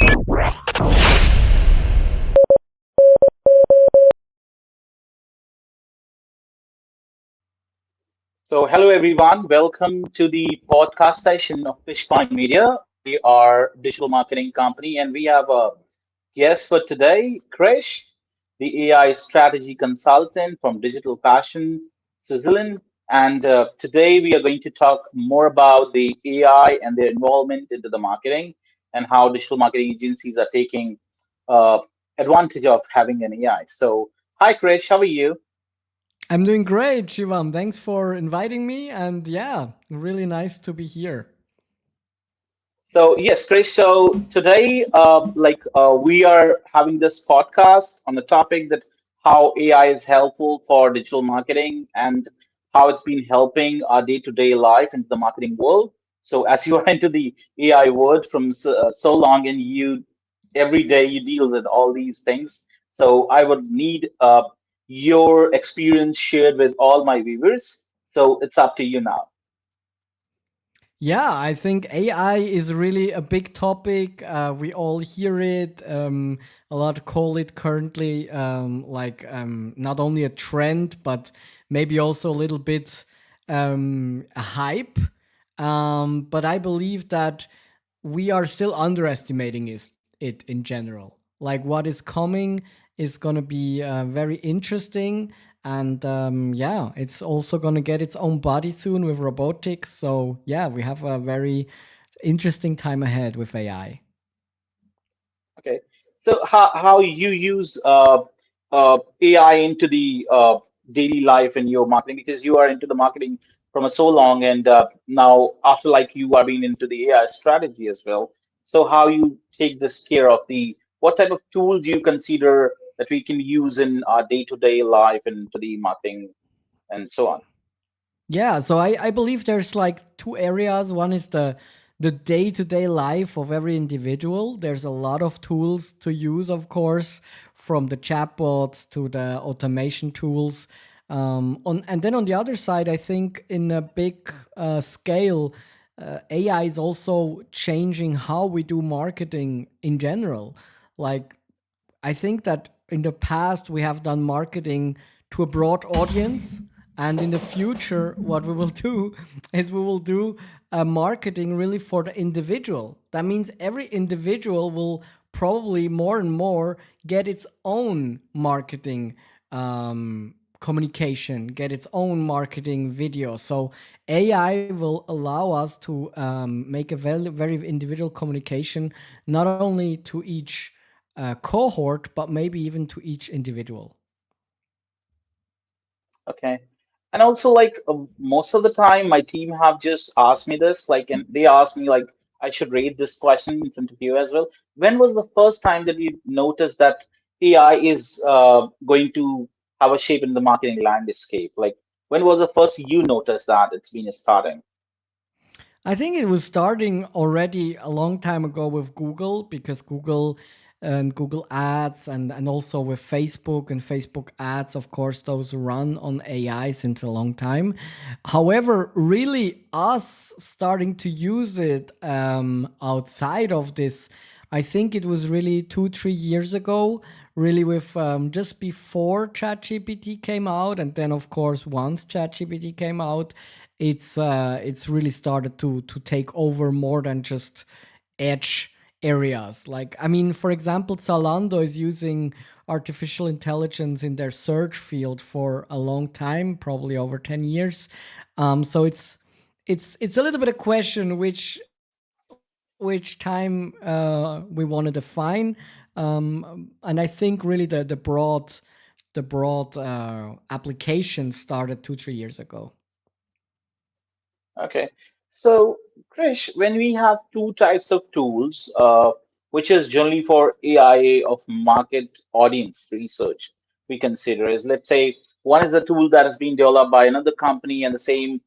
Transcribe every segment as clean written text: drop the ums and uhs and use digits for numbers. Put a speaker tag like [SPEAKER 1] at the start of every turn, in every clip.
[SPEAKER 1] So, hello everyone. Welcome to the podcast session of Fishpoint Media. We are a digital marketing company, and we have a guest for today, Krish, the AI strategy consultant from Digital Passion Switzerland. And today we are going to talk more about the AI and their involvement into the marketing and how digital marketing agencies are taking uh, advantage of having an AI. So, hi Krish, how are you?
[SPEAKER 2] I'm doing great, Shivam. Thanks for inviting me. And yeah, really nice to be here.
[SPEAKER 1] So yes, Chris. So today, we are having this podcast on the topic that how AI is helpful for digital marketing and how it's been helping our day-to-day life into the marketing world. So as you are into the AI world from so long, and you every day you deal with all these things, so I would need your experience shared with all my viewers. So it's up to you now.
[SPEAKER 2] Yeah, I think AI is really a big topic. We all hear it. A lot call it currently not only a trend, but maybe also a little bit a hype. But I believe that we are still underestimating it in general. Like what is coming is going to be very interesting. And yeah, it's also going to get its own body soon with robotics. So yeah, we have a very interesting time ahead with AI.
[SPEAKER 1] Okay. So how you use AI into the daily life in your marketing because you are into the marketing from a so long and now after like you are being into the AI strategy as well. So how you take this care of the what type of tools you consider that we can use in our day-to-day life and to the marketing and so on.
[SPEAKER 2] Yeah, so I believe there's like two areas. One is the day-to-day life of every individual. There's a lot of tools to use, of course, from the chatbots to the automation tools. And then on the other side, I think in a big scale, AI is also changing how we do marketing in general. Like I think that in the past we have done marketing to a broad audience, and in the future, what we will do is we will do marketing really for the individual. That means every individual will probably more and more get its own marketing communication, get its own marketing video. So AI will allow us to make a very individual communication, not only to each cohort, but maybe even to each individual.
[SPEAKER 1] Okay. And also, like most of the time, my team have just asked me this, like, and they asked me, like, I should rate this question in front of you as well. When was the first time that you noticed that AI is going to have a shape in the marketing landscape? Like, when was the first you noticed that it's been starting?
[SPEAKER 2] I think it was starting already a long time ago with Google because Google and Google Ads and also with Facebook and Facebook ads, of course, those run on AI since a long time. However, really us starting to use it outside of this, I think it was really 2, 3 years ago, really with just before ChatGPT came out, and then of course once ChatGPT came out, it's really started to take over more than just edge areas. Like I mean, for example, Zalando is using artificial intelligence in their search field for a long time, probably over 10 years. So it's a little bit a question which time we want to define. And I think really the broad application started 2, 3 years ago.
[SPEAKER 1] Okay. So, Krish, when we have two types of tools, which is generally for AI of market audience research, we consider is let's say one is a tool that has been developed by another company, and the same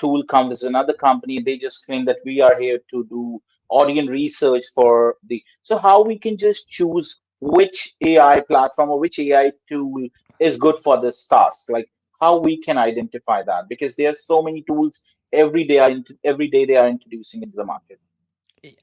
[SPEAKER 1] tool comes with another company. They just claim that we are here to do audience research for the. So, how we can just choose which AI platform or which AI tool is good for this task? Like how we can identify that because there are so many tools every day they are introducing into the market.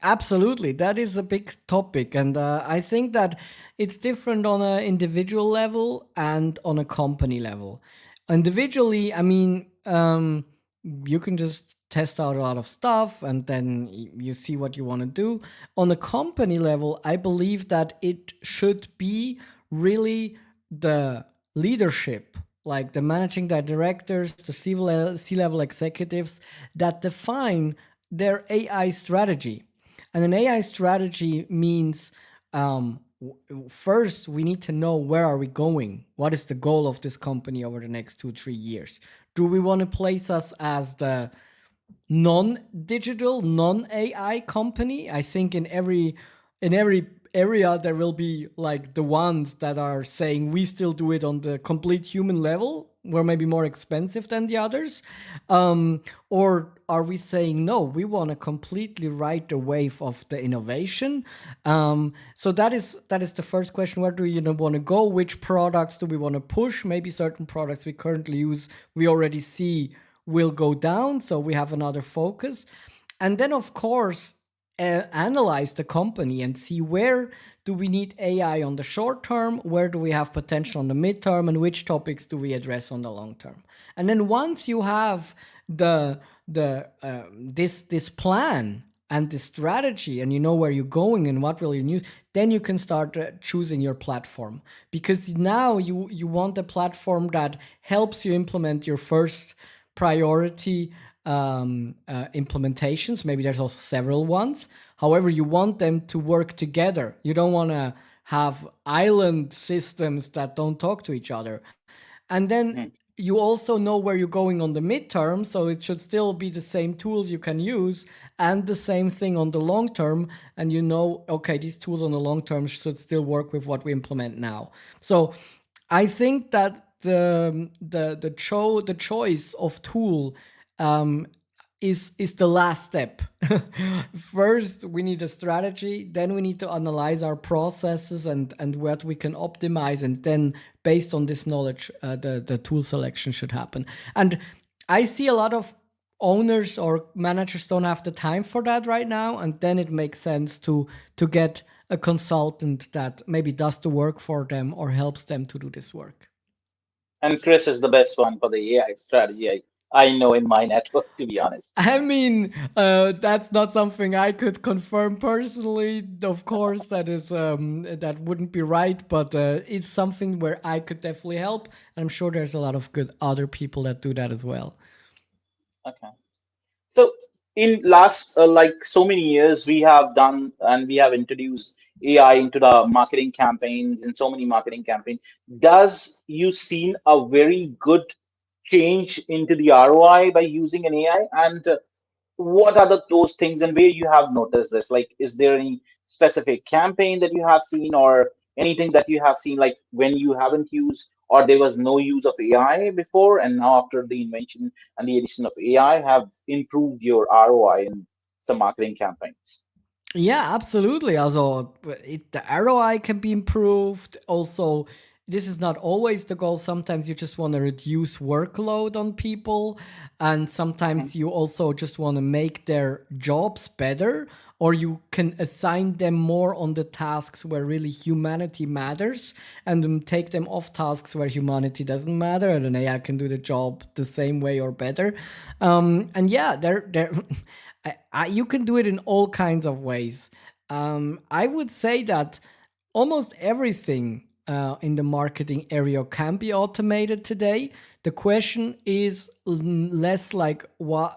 [SPEAKER 2] Absolutely, that is a big topic, and I think that it's different on an individual level and on a company level. Individually, I mean, you can just test out a lot of stuff, and then you see what you want to do. On a company level, I believe that it should be really the leadership, like the managing directors, the C-level executives, that define their AI strategy. And an AI strategy means first we need to know where are we going. What is the goal of this company over the next 2 3 years? Do we want to place us as the non-digital, non-AI company? I think in every area there will be like the ones that are saying we still do it on the complete human level. We're maybe more expensive than the others, or are we saying no? We want to completely ride the wave of the innovation. So that is the first question. Where do you want to go? Which products do we want to push? Maybe certain products we currently use, we already see will go down, so we have another focus. And then of course analyze the company and see where do we need AI on the short term, where do we have potential on the midterm, and which topics do we address on the long term. And then once you have this plan and this strategy, and you know where you're going and what will you use, then you can start choosing your platform, because now you want a platform that helps you implement your first priority implementations. Maybe there's also several ones. However, you want them to work together. You don't want to have island systems that don't talk to each other. And then
[SPEAKER 1] Mhm.
[SPEAKER 2] you also know where you're going on the midterm, so it should still be the same tools you can use, and the same thing on the long term. And okay, these tools on the long term should still work with what we implement now. So I think that the choice of tool um, is the last step. First, we need a strategy. Then we need to analyze our processes and what we can optimize. And then, based on this knowledge, the tool selection should happen. And I see a lot of owners or managers don't have the time for that right now, and then it makes sense to get a consultant that maybe does the work for them or helps them to do this work.
[SPEAKER 1] And Chris is the best one for the AI strategy I know in my network, to be honest.
[SPEAKER 2] I mean, that's not something I could confirm personally. Of course, that wouldn't be right, but it's something where I could definitely help. I'm sure there's a lot of good other people that do that as well.
[SPEAKER 1] Okay. So in last like so many years, we have done and we have introduced AI into the marketing campaigns in so many marketing campaigns. Does you seen a very good change into the ROI by using an AI? And what are those things and where you have noticed this? Like, is there any specific campaign that you have seen or anything that you have seen like when you haven't used or there was no use of AI before and now after the invention and the addition of AI have improved your ROI in some marketing campaigns?
[SPEAKER 2] Yeah, absolutely. Also, the ROI can be improved. Also, this is not always the goal. Sometimes you just want to reduce workload on people, and
[SPEAKER 1] Mhm.
[SPEAKER 2] sometimes you also just want to make their jobs better, or you can assign them more on the tasks where really humanity matters, and take them off tasks where humanity doesn't matter, and an AI can do the job the same way or better. And yeah, there. You can do it in all kinds of ways. I would say that almost everything in the marketing area can be automated today. The question is less like what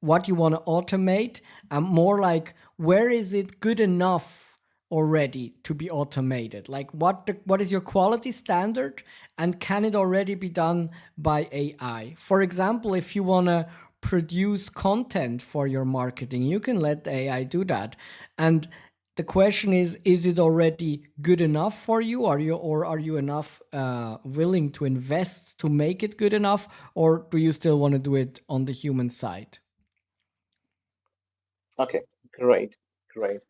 [SPEAKER 2] what you want to automate, and more like where is it good enough already to be automated. Like what is your quality standard, and can it already be done by AI? For example, if you want to produce content for your marketing, you can let the AI do that. And the question is it already good enough for you? Are you enough willing to invest to make it good enough, or do you still want to do it on the human side?
[SPEAKER 1] Okay, great, great.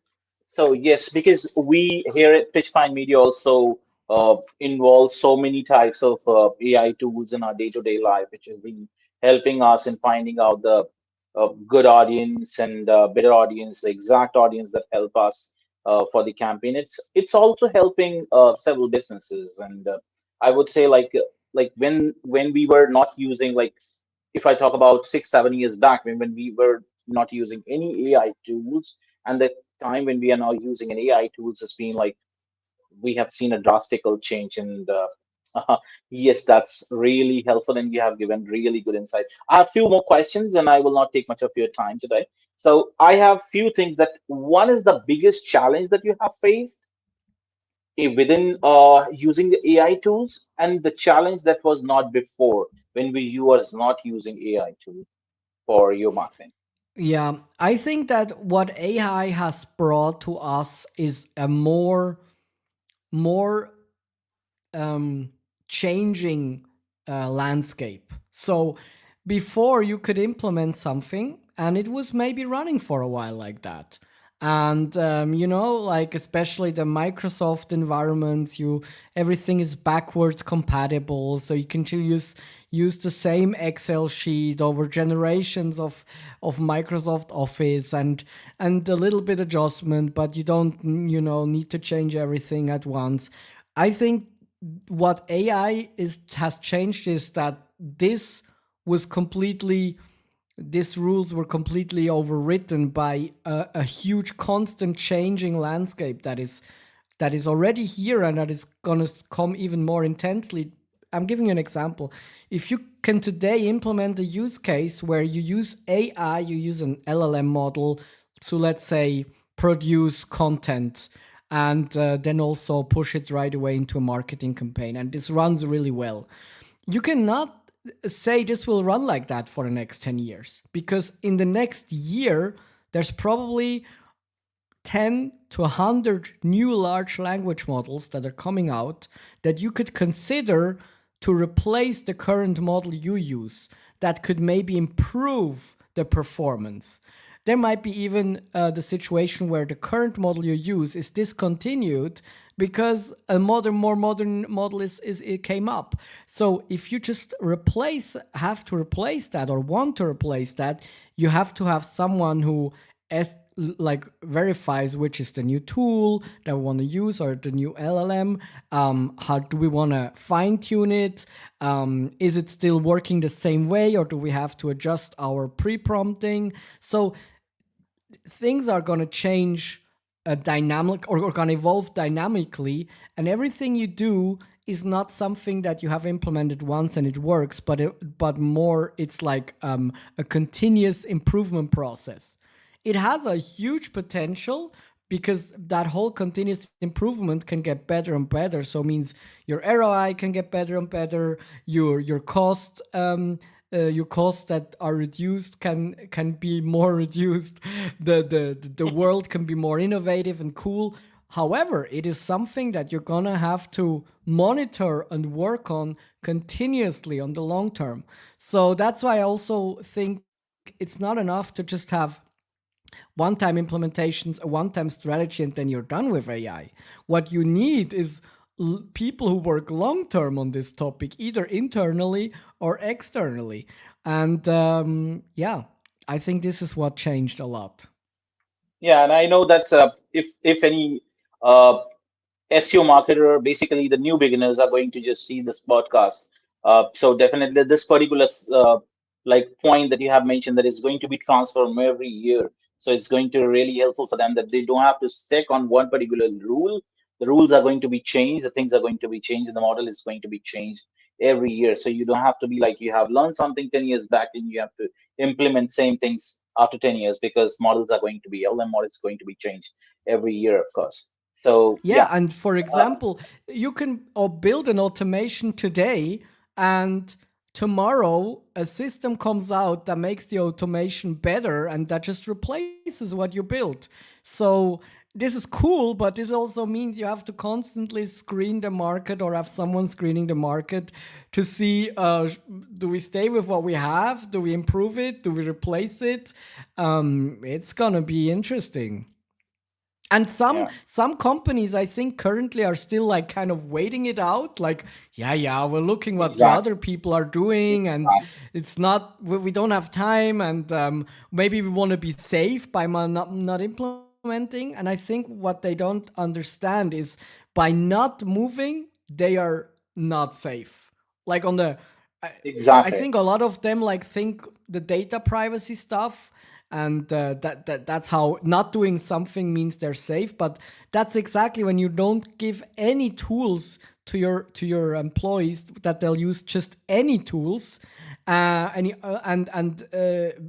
[SPEAKER 1] So yes, because we here at Pitchfine Media also involve so many types of AI tools in our day-to-day life, which has been helping us in finding out the good audience and better audience, the exact audience that help us for the campaign. It's also helping several businesses, and I would say like when we were not using, like if I talk about 6 7 years back, when we were not using any AI tools, and the time when we are now using an AI tools has been like we have seen a drastical change. And yes, that's really helpful, and you have given really good insight. I have few more questions, and I will not take much of your time today. So I have few things. That one is the biggest challenge that you have faced within using the AI tools, and the challenge that was not before when you was not using AI tool for your marketing.
[SPEAKER 2] Yeah, I think that what AI has brought to us is a more um, changing landscape. So before you could implement something and it was maybe running for a while like that. And like especially the Microsoft environments, you everything is backwards compatible, so you can use the same Excel sheet over generations of Microsoft Office, and a little bit adjustment, but you don't need to change everything at once. I think what AI is has changed is that was completely these rules were completely overwritten by a huge constant changing landscape that is already here and that is going to come even more intensely. I'm giving you an example. If you can today implement a use case where you use AI, you use an LLM model to, let's say, produce content, and then also push it right away into a marketing campaign, and this runs really well, you cannot say this will run like that for the next 10 years, because in the next year there's probably 10 to 100 new large language models that are coming out that you could consider to replace the current model you use, that could maybe improve the performance. There might be even the situation where the current model you use is discontinued because a more modern model is it came up. So if you just have to replace that or want to replace that, you have to have someone who as like verifies which is the new tool that we want to use or the new LLM. How do we want to fine tune it? Is it still working the same way, or do we have to adjust our pre prompting? So things are going to change dynamic, or going to evolve dynamically, and everything you do is not something that you have implemented once and it works, but more it's like a continuous improvement process. It has a huge potential because that whole continuous improvement can get better and better. So it means your ROI can get better and better. Your costs that are reduced can be more reduced. The world can be more innovative and cool. However, it is something that you're gonna have to monitor and work on continuously on the long term. So that's why I also think it's not enough to just have one-time implementations, a one-time strategy, and then you're done with AI. What you need is people who work long-term on this topic, either internally or externally. And yeah, I think this is what changed a lot.
[SPEAKER 1] Yeah, and I know that if any uh, SEO marketer, basically the new beginners, are going to just see this podcast. So definitely this particular like point that you have mentioned, that is going to be transformed every year. So it's going to be really helpful for them, that they don't have to stick on one particular rule. The rules are going to be changed, the things are going to be changed, and the model is going to be changed every year. So you don't have to be like you have learned something 10 years back and you have to implement same things after 10 years, because models are going to be LM models going to be changed every year, of course. So
[SPEAKER 2] Yeah,
[SPEAKER 1] yeah.
[SPEAKER 2] and for example, you can build an automation today, and tomorrow a system comes out that makes the automation better and that just replaces what you built. So this is cool, but this also means you have to constantly screen the market or have someone screening the market to see, do we stay with what we have? Do we improve it? Do we replace it? It's gonna be interesting. And some
[SPEAKER 1] Yeah,
[SPEAKER 2] some companies, I think, currently are still like kind of waiting it out, like, yeah, we're looking what the
[SPEAKER 1] exactly.
[SPEAKER 2] other people are doing, and
[SPEAKER 1] Exactly.
[SPEAKER 2] it's not, we don't have time, and maybe we want to be safe by not implementing. And I think what they don't understand is, by not moving, they are not safe. Like on the, I, I
[SPEAKER 1] Exactly.
[SPEAKER 2] think a lot of them like think the data privacy stuff, and that's how not doing something means they're safe. But that's exactly when you don't give any tools to your employees, that they'll use just any tools, and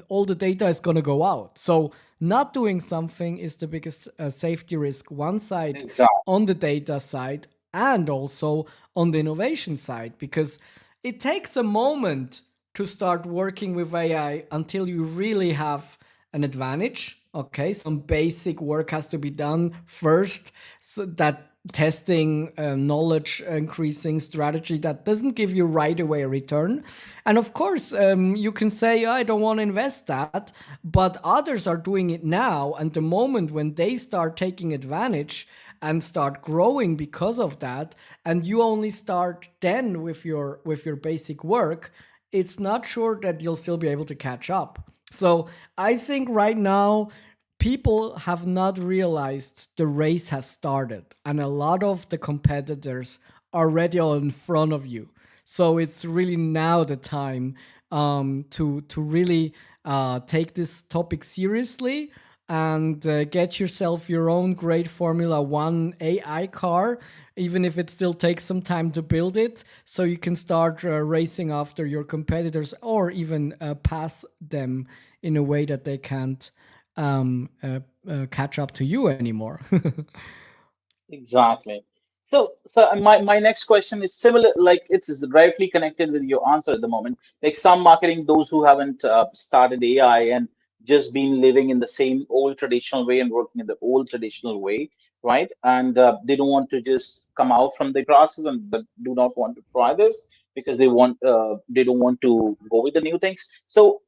[SPEAKER 2] all the data is going to go out. So not doing something is the biggest safety risk, one side,
[SPEAKER 1] Exactly.
[SPEAKER 2] on the data side, and also on the innovation side, because it takes a moment to start working with AI until you really have an advantage. Okay, some basic work has to be done first, so that testing, knowledge increasing strategy that doesn't give you right away a return. And of course, you can say, I don't want to invest that, but others are doing it now. And the moment when they start taking advantage and start growing because of that, and you only start then with your basic work, it's not sure that you'll still be able to catch up. So I think right now people have not realized the race has started, and a lot of the competitors are already in front of you. So it's really now the time, to really take this topic seriously, and get yourself your own great Formula One AI car, even if it still takes some time to build it, so you can start racing after your competitors, or even pass them in a way that they can't catch up to you anymore.
[SPEAKER 1] Exactly. So my next question is similar, like it's directly connected with your answer at the moment. Like some marketing, those who haven't started AI and just been living in the same old traditional way and working in the old traditional way, right? And they don't want to just come out from the process and but do not want to try this because they don't want to go with the new things. So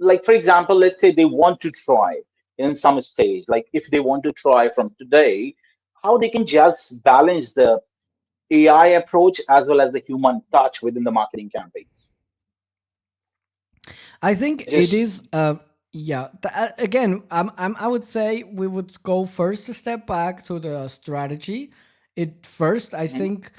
[SPEAKER 1] like for example, let's say they want to try in some stage, like if they want to try from today, how they can just balance the AI approach as well as the human touch within the marketing campaigns.
[SPEAKER 2] I think it
[SPEAKER 1] Just
[SPEAKER 2] is. Yeah. Again, I would say we would go first a step back to the strategy. It first, I
[SPEAKER 1] mhm,
[SPEAKER 2] think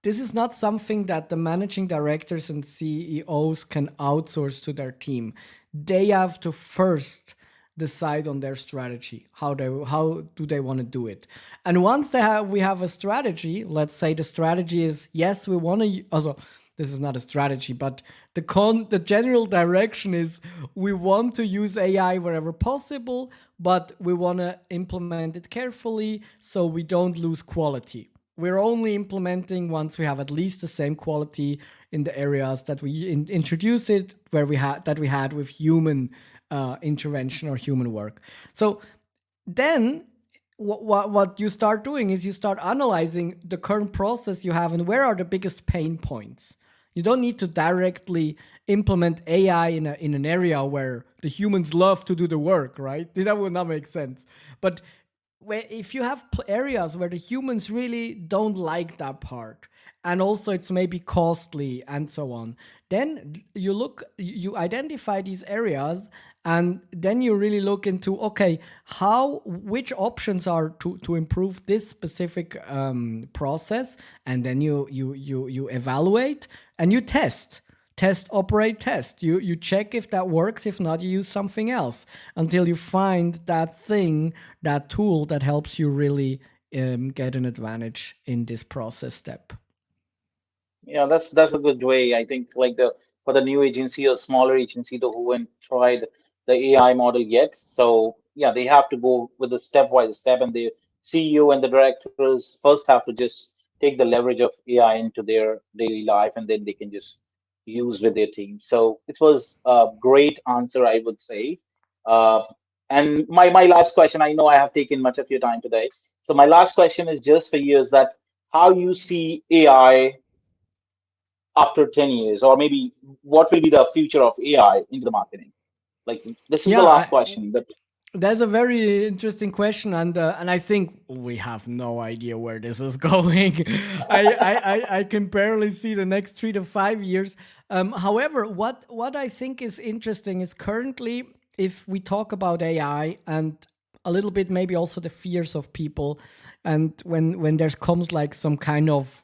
[SPEAKER 2] this is not something that the managing directors and CEOs can outsource to their team. They have to first decide on their strategy. How do they want to do it? And once we have a strategy, let's say the strategy is, yes, we want to also, this is not a strategy, but the general direction is, we want to use AI wherever possible, but we want to implement it carefully so we don't lose quality. We're only implementing once we have at least the same quality in the areas that we introduce it, where we had with human intervention or human work. So then what you start doing is you start analyzing the current process you have and where are the biggest pain points. You don't need to directly implement AI in an area where the humans love to do the work, right? That would not make sense. But if you have areas where the humans really don't like that part, and also it's maybe costly and so on, then you identify these areas, and then you really look into, okay, which options are to improve this specific process, and then you evaluate and you test, operate, test. You check if that works. If not, you use something else until you find that thing, that tool that helps you really get an advantage in this process step.
[SPEAKER 1] yeah, that's a good way. I think like the for the new agency or smaller agency though who haven't tried the AI model yet. So yeah, they have to go with the stepwise step, and the CEO and the directors first have to just take the leverage of AI into their daily life, and then they can just use with their team. So it was a great answer, I would say. Uh, and my last question, I know I have taken much of your time today. So my last question is just for you, is that how you see AI after 10 years, or maybe what will be the future of AI into the marketing? Like, this is the
[SPEAKER 2] Yeah,
[SPEAKER 1] last question. But
[SPEAKER 2] That's a very interesting question, and I think we have no idea where this is going. I can barely see the next 3 to 5 years. However, what I think is interesting is currently, if we talk about AI and a little bit maybe also the fears of people, and when there comes like some kind of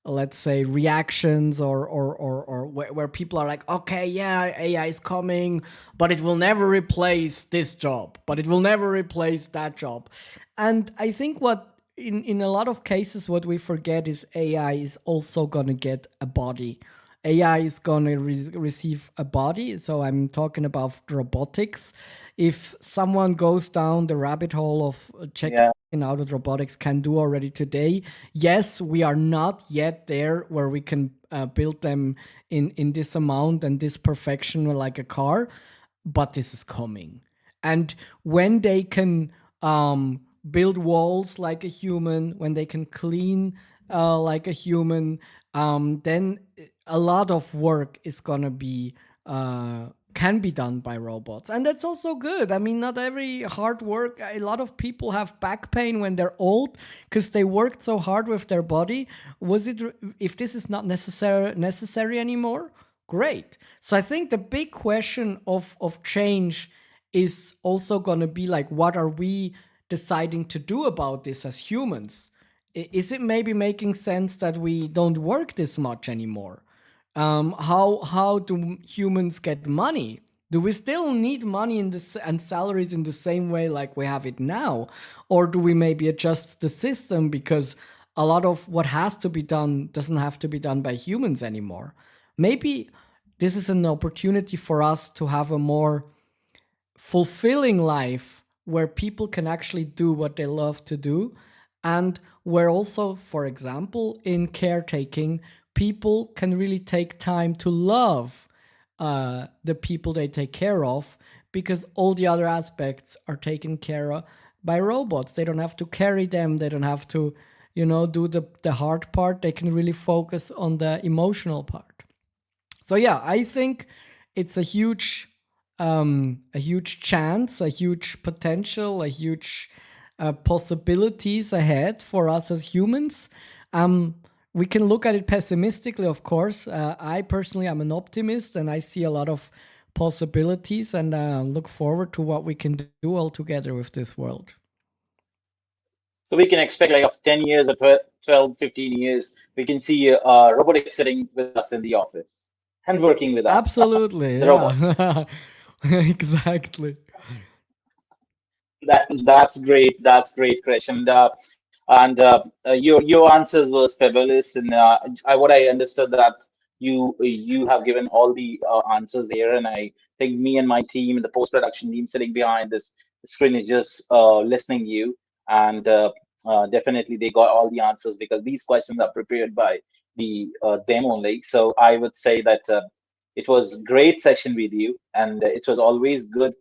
[SPEAKER 2] let's say reactions, or where people are like, okay, yeah, AI is coming, but it will never replace this job, but it will never replace that job. And I think what in a lot of cases what we forget is AI is also going to get a body. AI is going to receive a body. So I'm talking about robotics. If someone goes down the rabbit hole of checking
[SPEAKER 1] Yeah.
[SPEAKER 2] out what robotics can do already today, yes, we are not yet there where we can build them in this amount and this perfection like a car, but this is coming. And when they can build walls like a human, when they can clean like a human, then a lot of work is gonna be can be done by robots, and that's also good. I mean, not every hard work. A lot of people have back pain when they're old because they worked so hard with their body. Was it if this is not necessary anymore? Great. So I think the big question of change is also going to be like, what are we deciding to do about this as humans? Is it maybe making sense that we don't work this much anymore? How do humans get money? Do we still need money in this and salaries in the same way like we have it now, or do we maybe adjust the system because a lot of what has to be done doesn't have to be done by humans anymore? Maybe this is an opportunity for us to have a more fulfilling life where people can actually do what they love to do, and where also, for example, in caretaking, people can really take time to love the people they take care of, because all the other aspects are taken care of by robots. They don't have to carry them, they don't have to, do the hard part. They can really focus on the emotional part. So yeah, I think it's a huge chance, a huge potential, a huge possibilities ahead for us as humans. Um, we can look at it pessimistically, of course. I personally am an optimist, and I see a lot of possibilities, and look forward to what we can do all together with this world.
[SPEAKER 1] So we can expect like of 10 years or 12, 15 years, we can see robotics sitting with us in the office and working with us,
[SPEAKER 2] Absolutely,
[SPEAKER 1] the robots.
[SPEAKER 2] yeah. Exactly.
[SPEAKER 1] That's great. That's great, Krish. And your answers was fabulous. And what I understood that you have given all the answers here, and I think me and my team, the post production team sitting behind this screen is just listening you, and definitely they got all the answers because these questions are prepared by them only. So I would say that it was great session with you, and it was always good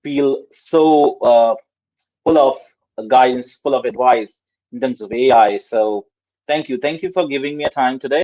[SPEAKER 1] feel so full of guidance, full of advice in terms of AI. So thank you. Thank you for giving me a time today.